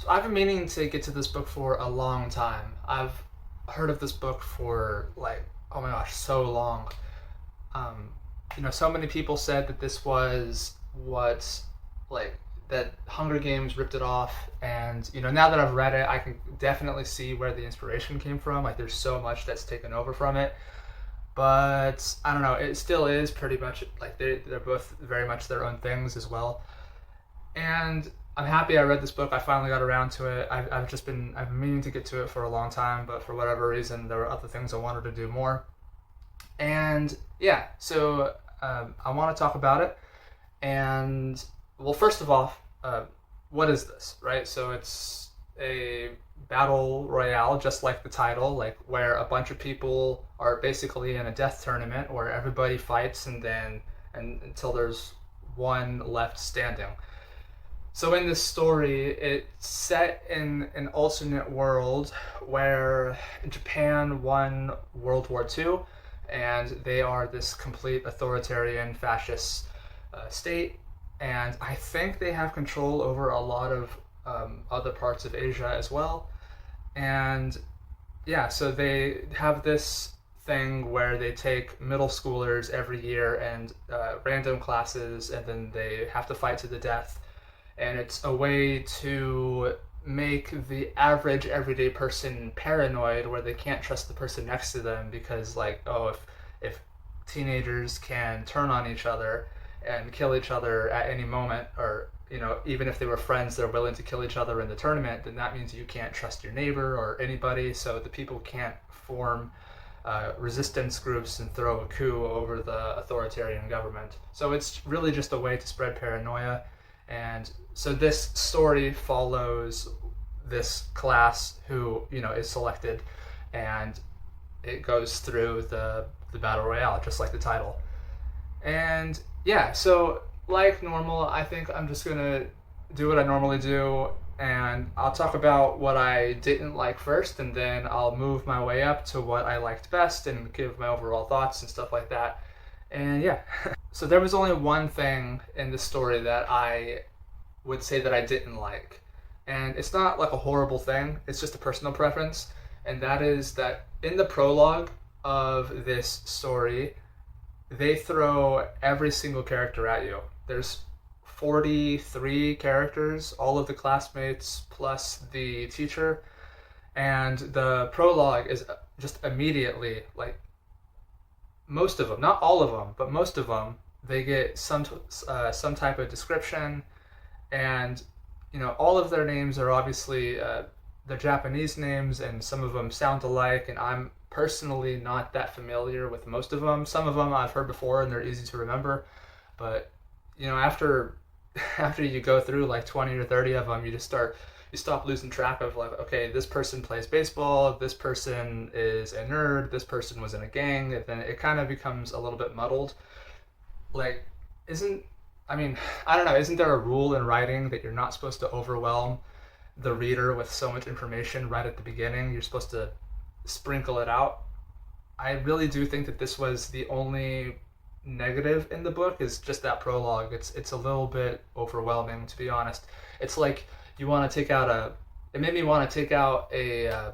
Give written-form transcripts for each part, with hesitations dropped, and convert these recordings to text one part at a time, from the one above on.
So I've been meaning to get to this book for a long time. I've heard of this book for like, oh my gosh, so long. Um, so many people said that this was what, like, that Hunger Games ripped it off. And, now that I've read it, I can definitely see where the inspiration came from. Like, there's so much that's taken over from it. But I don't know, it still is pretty much like they're both very much their own things as well. And I'm happy I read this book. I finally got around to it. I've been meaning to get to it for a long time, but for whatever reason, there were other things I wanted to do more. And yeah, so I want to talk about it. And well, first of all, what is this, right? So it's a battle royale, just like the title, like where a bunch of people are basically in a death tournament where everybody fights and until there's one left standing. So in this story, it's set in an alternate world where Japan won World War II, and they are this complete authoritarian fascist state. And I think they have control over a lot of other parts of Asia as well. And yeah, so they have this thing where they take middle schoolers every year and random classes, and then they have to fight to the death, and it's a way to make the average everyday person paranoid where they can't trust the person next to them because, like, oh, if teenagers can turn on each other and kill each other at any moment, or even if they were friends, they're willing to kill each other in the tournament, then that means you can't trust your neighbor or anybody, so the people can't form resistance groups and throw a coup over the authoritarian government. So it's really just a way to spread paranoia. And so this story follows this class who, is selected, and it goes through the Battle Royale, just like the title. And yeah, so like normal, I think I'm just going to do what I normally do, and I'll talk about what I didn't like first, and then I'll move my way up to what I liked best and give my overall thoughts and stuff like that. And yeah. So there was only one thing in the story that I would say that I didn't like. And it's not like a horrible thing, it's just a personal preference. And that is that in the prologue of this story, they throw every single character at you. There's 43 characters, all of the classmates plus the teacher. And the prologue is just immediately like, most of them, not all of them, but most of them, they get some type of description, and all of their names are obviously they're Japanese names, and some of them sound alike. And I'm personally not that familiar with most of them. Some of them I've heard before, and they're easy to remember. But after you go through like 20 or 30 of them, you stop losing track of, like, okay, this person plays baseball, this person is a nerd, this person was in a gang, and then it kind of becomes a little bit muddled. Like, I don't know, isn't there a rule in writing that you're not supposed to overwhelm the reader with so much information right at the beginning? You're supposed to sprinkle it out. I really do think that this was the only negative in the book, is just that prologue. It's a little bit overwhelming, to be honest. It's like it made me want to take out a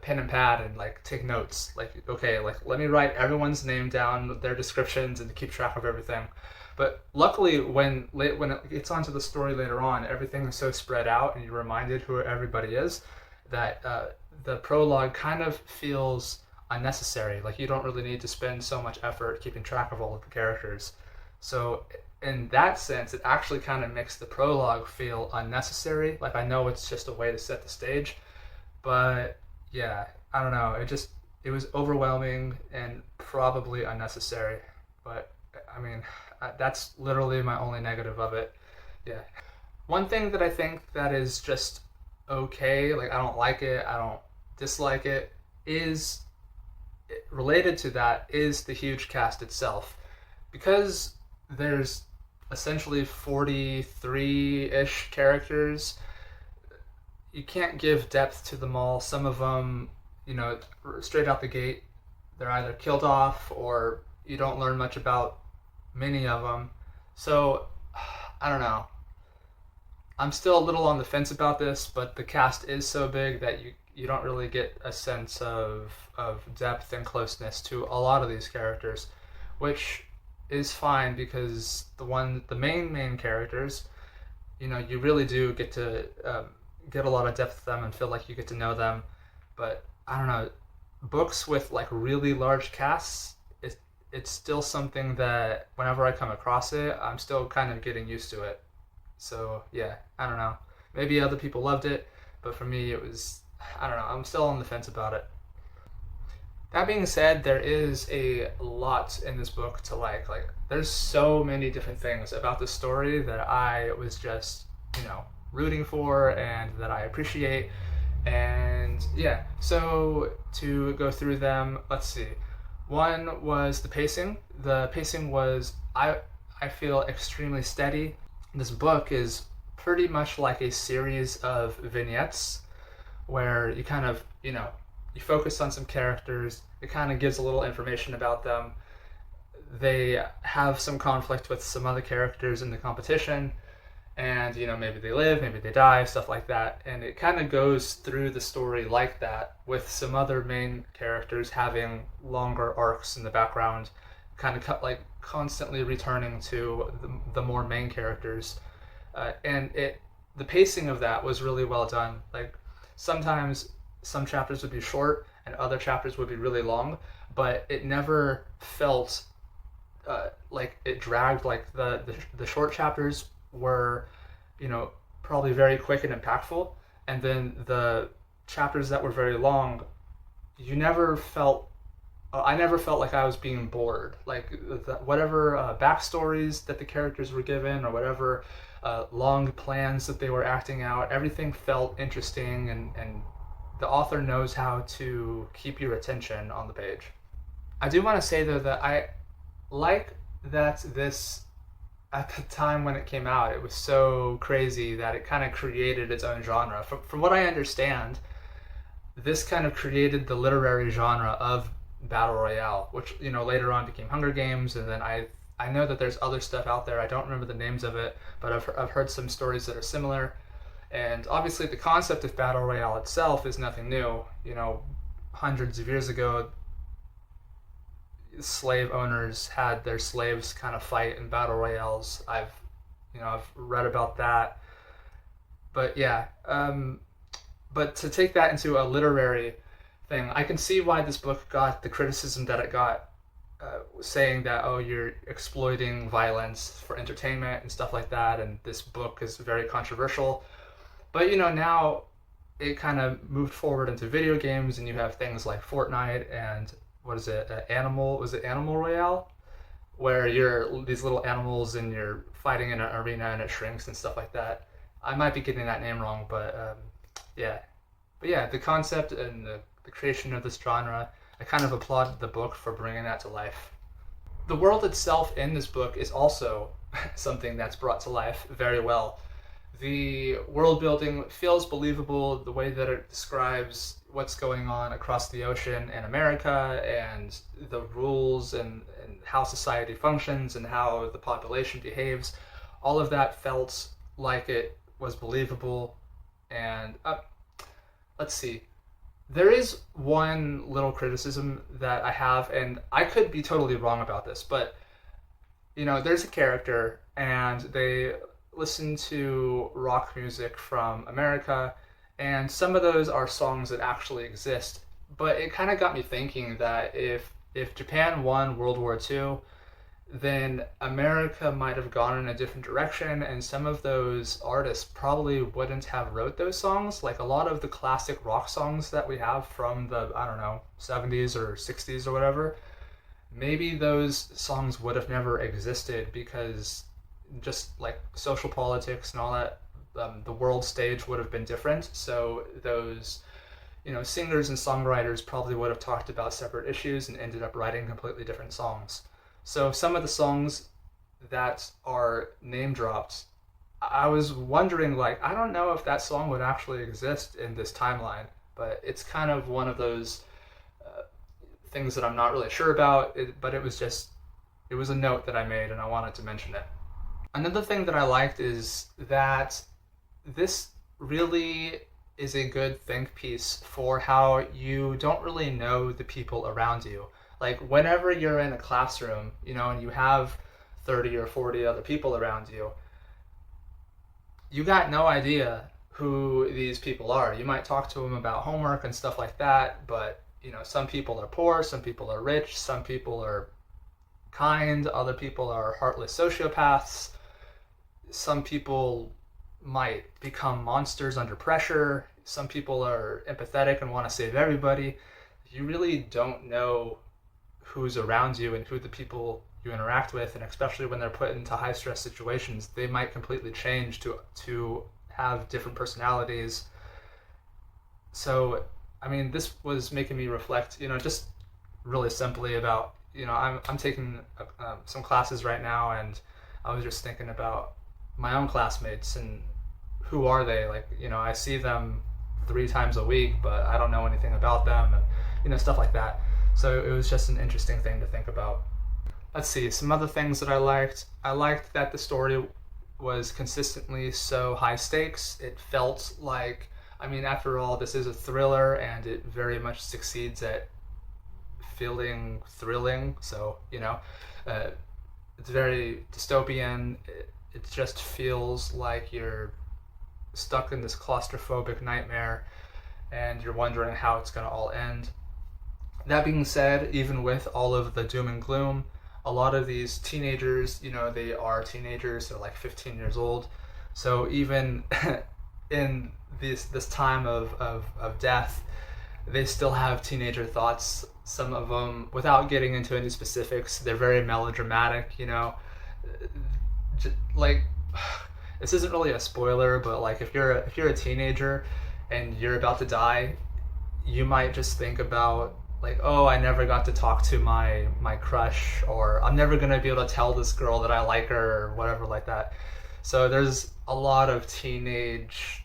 pen and pad and like take notes. Like, okay, like let me write everyone's name down, their descriptions, and keep track of everything. But luckily, when it gets onto the story later on, everything is so spread out, and you're reminded who everybody is, that the prologue kind of feels unnecessary. Like, you don't really need to spend so much effort keeping track of all of the characters. So in that sense, it actually kind of makes the prologue feel unnecessary. Like, I know it's just a way to set the stage, but yeah, I don't know. It was overwhelming and probably unnecessary. But I mean, that's literally my only negative of it. Yeah. One thing that I think that is just okay, like I don't like it, I don't dislike it, is related to that is the huge cast itself. Because there's essentially 43-ish characters, you can't give depth to them all. Some of them, straight out the gate, they're either killed off or you don't learn much about many of them. So, I don't know. I'm still a little on the fence about this, but the cast is so big that you don't really get a sense of depth and closeness to a lot of these characters, which is fine because the main characters, you really do get to get a lot of depth to them and feel like you get to know them. But I don't know, books with like really large casts, it's still something that whenever I come across it, I'm still kind of getting used to it. So yeah, I don't know. Maybe other people loved it, but for me it was, I don't know. I'm still on the fence about it. That being said, there is a lot in this book to like. Like, there's so many different things about the story that I was just, rooting for and that I appreciate. And yeah, so to go through them, let's see. One was the pacing. The pacing was, I feel, extremely steady. This book is pretty much like a series of vignettes where you kind of, you focus on some characters. It kind of gives a little information about them. They have some conflict with some other characters in the competition, and maybe they live, maybe they die, stuff like that. And it kind of goes through the story like that, with some other main characters having longer arcs in the background, kind of like constantly returning to the more main characters. And the pacing of that was really well done. Like, sometimes some chapters would be short and other chapters would be really long, but it never felt like it dragged. Like, the short chapters were, probably very quick and impactful, and then the chapters that were very long, you never felt I never felt like I was being bored. Like, whatever backstories that the characters were given, or whatever long plans that they were acting out, everything felt interesting, and the author knows how to keep your attention on the page. I do want to say, though, that I like that this, at the time when it came out, it was so crazy that it kind of created its own genre. From what I understand, this kind of created the literary genre of Battle Royale, which later on became Hunger Games, and then I know that there's other stuff out there. I don't remember the names of it, but I've heard some stories that are similar. And obviously the concept of Battle Royale itself is nothing new. Hundreds of years ago, slave owners had their slaves kind of fight in battle royales. I've read about that. But yeah, but to take that into a literary thing, I can see why this book got the criticism that it got, saying that, oh, you're exploiting violence for entertainment and stuff like that, and this book is very controversial. But now it kind of moved forward into video games, and you have things like Fortnite and what is it? Animal Royale, where you're these little animals and you're fighting in an arena and it shrinks and stuff like that. I might be getting that name wrong, but yeah. But yeah, the concept and the creation of this genre, I kind of applaud the book for bringing that to life. The world itself in this book is also something that's brought to life very well. The world building feels believable, the way that it describes what's going on across the ocean in America, and the rules and how society functions and how the population behaves. All of that felt like it was believable. And let's see. There is one little criticism that I have, and I could be totally wrong about this, but there's a character and they listen to rock music from America, and some of those are songs that actually exist. But it kind of got me thinking that if Japan won World War II, then America might have gone in a different direction, and some of those artists probably wouldn't have wrote those songs. Like, a lot of the classic rock songs that we have from the, 70s or 60s or whatever, maybe those songs would have never existed because just like social politics and all that, the world stage would have been different. So those, singers and songwriters probably would have talked about separate issues and ended up writing completely different songs. So some of the songs that are name dropped, I was wondering, like, I don't know if that song would actually exist in this timeline, but it's kind of one of those things that I'm not really sure about, but it was a note that I made and I wanted to mention it. Another thing that I liked is that this really is a good think piece for how you don't really know the people around you. Like whenever you're in a classroom, and you have 30 or 40 other people around you, you got no idea who these people are. You might talk to them about homework and stuff like that, but some people are poor, some people are rich, some people are kind, other people are heartless sociopaths, some people might become monsters under pressure, some people are empathetic and want to save everybody. You really don't know who's around you and who the people you interact with, and especially when they're put into high stress situations, they might completely change to have different personalities. So I mean, this was making me reflect, just really simply about, I'm taking some classes right now, and I was just thinking about my own classmates and who are they? Like, I see them 3 times a week, but I don't know anything about them, and stuff like that. So it was just an interesting thing to think about. Let's see, some other things that I liked. I liked that the story was consistently so high stakes. It felt like, after all, this is a thriller, and it very much succeeds at feeling thrilling. So, it's very dystopian. It just feels like you're stuck in this claustrophobic nightmare, and you're wondering how it's going to all end. That being said, even with all of the doom and gloom, a lot of these teenagers, they are teenagers, they're like 15 years old. So even in this time of death, they still have teenager thoughts. Some of them, without getting into any specifics, they're very melodramatic, like, this isn't really a spoiler, but like if you're a teenager and you're about to die, you might just think about like, oh, I never got to talk to my crush, or I'm never gonna be able to tell this girl that I like her, or whatever like that. So there's a lot of teenage,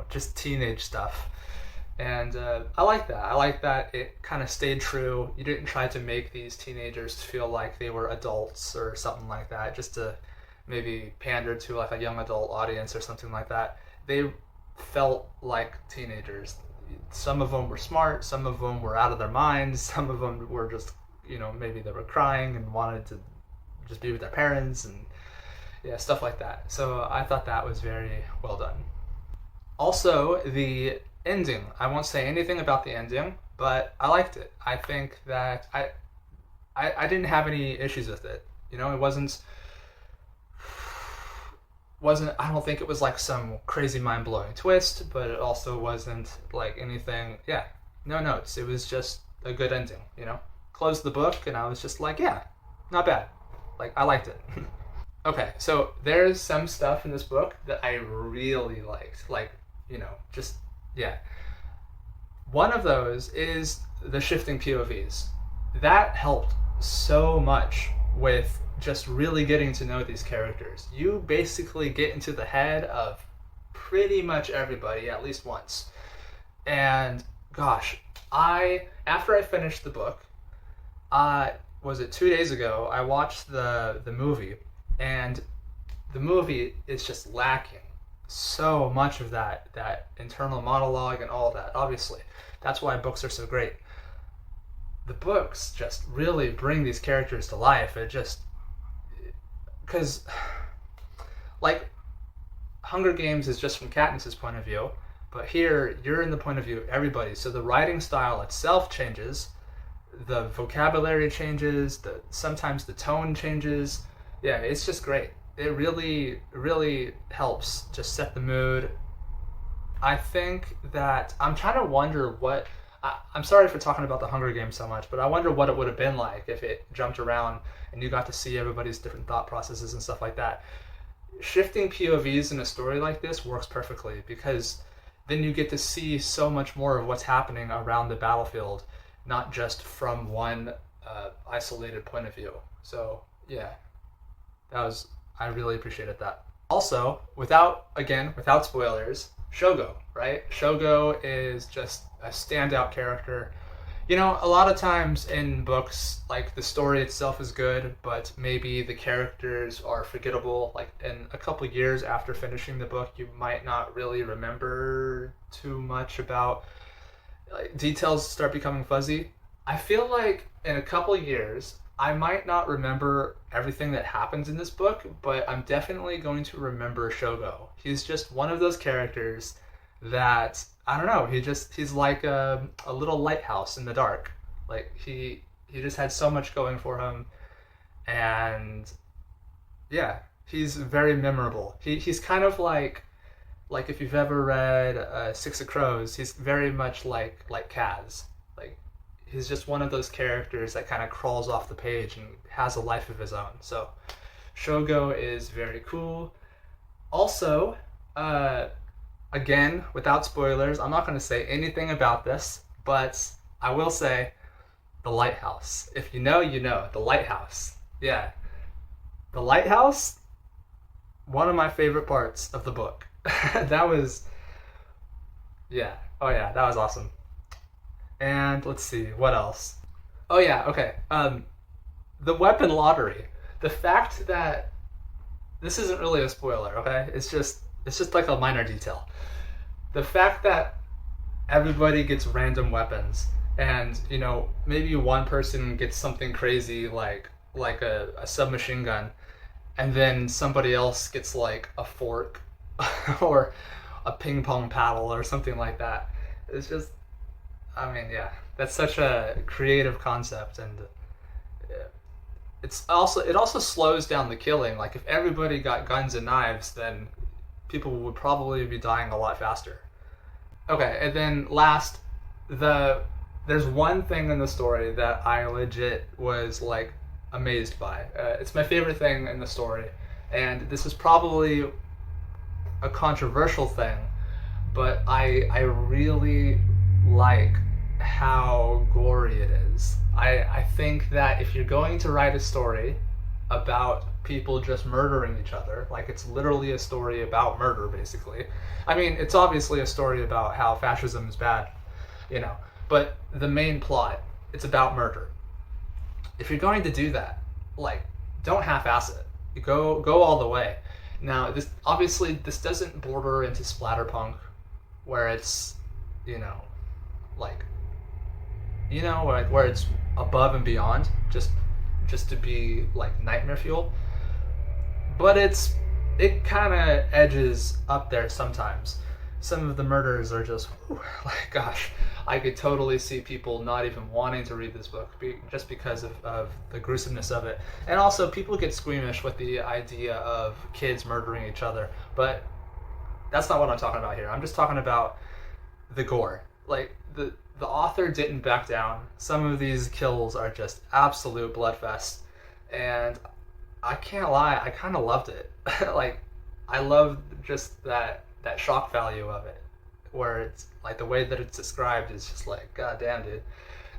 just teenage stuff. And I like that. I like that it kind of stayed true. You didn't try to make these teenagers feel like they were adults or something like that, just to maybe pander to like a young adult audience or something like that. They felt like teenagers. Some of them were smart, some of them were out of their minds, some of them were just, maybe they were crying and wanted to just be with their parents, and stuff like that. So I thought that was very well done. Also, the ending. I won't say anything about the ending, but I liked it. I think that I didn't have any issues with it. It wasn't I don't think it was like some crazy mind-blowing twist, but it also wasn't like anything, no notes. It was just a good ending, Closed the book, and I was just like, not bad. Like, I liked it. Okay, so there's some stuff in this book that I really liked. Like, one of those is the shifting POVs. That helped so much with just really getting to know these characters. You basically get into the head of pretty much everybody at least once. And gosh, after I finished the book, was it 2 days ago, I watched the movie, and the movie is just lacking so much of that internal monologue and all that. Obviously, that's why books are so great. The books just really bring these characters to life. Because like Hunger Games is just from Katniss's point of view, but here you're in the point of view of everybody. So the writing style itself changes, the vocabulary changes, sometimes the tone changes. Yeah, it's just great. It really, really helps just set the mood. I think that I'm trying to wonder I'm sorry for talking about the Hunger Games so much, but I wonder what it would have been like if it jumped around and you got to see everybody's different thought processes and stuff like that. Shifting POVs in a story like this works perfectly, because then you get to see so much more of what's happening around the battlefield, not just from one isolated point of view. So I really appreciated that. Also, without spoilers, Shogo, right? Shogo is just a standout character. A lot of times in books, like the story itself is good, but maybe the characters are forgettable. Like in a couple years after finishing the book, you might not really remember too much about, like, details start becoming fuzzy. I feel like in a couple years, I might not remember everything that happens in this book, but I'm definitely going to remember Shogo. He's just one of those characters that, I don't know, he's like a little lighthouse in the dark. Like he just had so much going for him, and yeah, he's very memorable. He's kind of like if you've ever read Six of Crows, he's very much like Kaz. Like he's just one of those characters that kind of crawls off the page and has a life of his own. So Shogo is very cool. Also, again, without spoilers, I'm not going to say anything about this, but I will say the lighthouse. If you know, you know. The lighthouse. Yeah. The lighthouse, one of my favorite parts of the book. That was, yeah. Oh, yeah, that was awesome. And let's see, what else? Oh, yeah, okay. The weapon lottery. The fact that this isn't really a spoiler, okay? It's just like a minor detail. The fact that everybody gets random weapons, and maybe one person gets something crazy like a submachine gun, and then somebody else gets like a fork or a ping pong paddle or something like that. It's just, I mean, yeah, that's such a creative concept, and it also slows down the killing. Like if everybody got guns and knives, then people would probably be dying a lot faster. Okay, and then last, there's one thing in the story that I legit was like amazed by. It's my favorite thing in the story, and this is probably a controversial thing, but I really like how gory it is. I think that if you're going to write a story about people just murdering each other, like it's literally a story about murder, basically. I mean, it's obviously a story about how fascism is bad, but the main plot, it's about murder. If you're going to do that, like, don't half-ass it. Go all the way. Now, this doesn't border into splatterpunk, where it's, like, where it's above and beyond, just to be like nightmare fuel. But it kind of edges up there sometimes. Some of the murders are just, like, gosh, I could totally see people not even wanting to read this book just because of the gruesomeness of it. And also, people get squeamish with the idea of kids murdering each other. But that's not what I'm talking about here. I'm just talking about the gore. Like, the author didn't back down. Some of these kills are just absolute bloodfest. And I can't lie, I kind of loved it. Like, I love just that shock value of it, where it's like the way that it's described is just like, god damn, dude,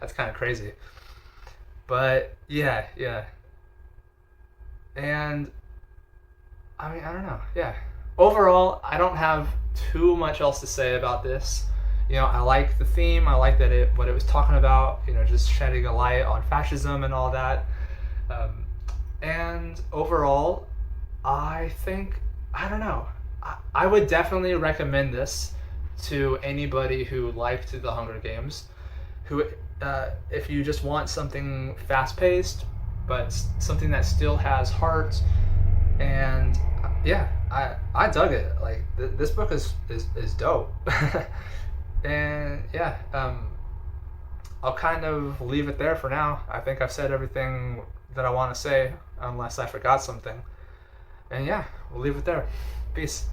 that's kind of crazy. But yeah, and I mean, I don't know, yeah. Overall, I don't have too much else to say about this. I like the theme. I like what it was talking about. Just shedding a light on fascism and all that. And overall, I think, I don't know, I would definitely recommend this to anybody who liked the Hunger Games, who, if you just want something fast-paced, but something that still has heart, and yeah, I dug it. Like, this book is dope. And yeah, I'll kind of leave it there for now. I think I've said everything that I want to say, unless I forgot something. And yeah, we'll leave it there. Peace.